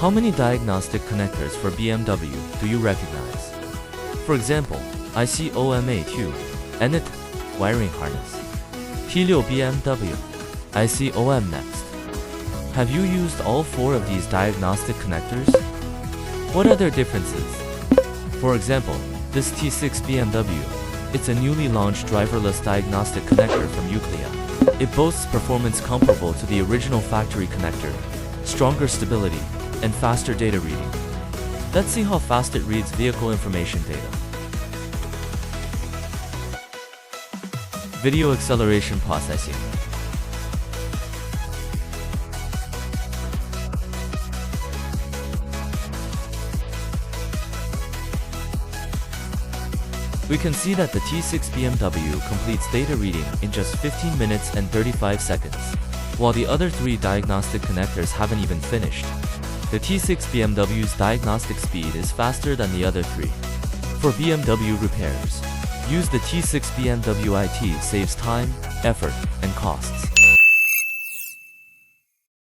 How many diagnostic connectors for BMW do you recognize? For example, ICOMA2, ENIT, wiring harness. T6 BMW, ICOM next. Have you used all 4 of these diagnostic connectors? What are their differences? For example, this T6 BMW, it's a newly launched driverless diagnostic connector from Euclea. It boasts performance comparable to the original factory connector, stronger stability, and faster data reading. Let's see how fast it reads vehicle information data. Video acceleration processing. We can see that the T6 BMW completes data reading in just 15 minutes and 35 seconds, while the other 3 diagnostic connectors haven't even finished. The T6 BMW's diagnostic speed is faster than the other 3. For BMW repairs, use the T6 BMW IT saves time, effort, and costs.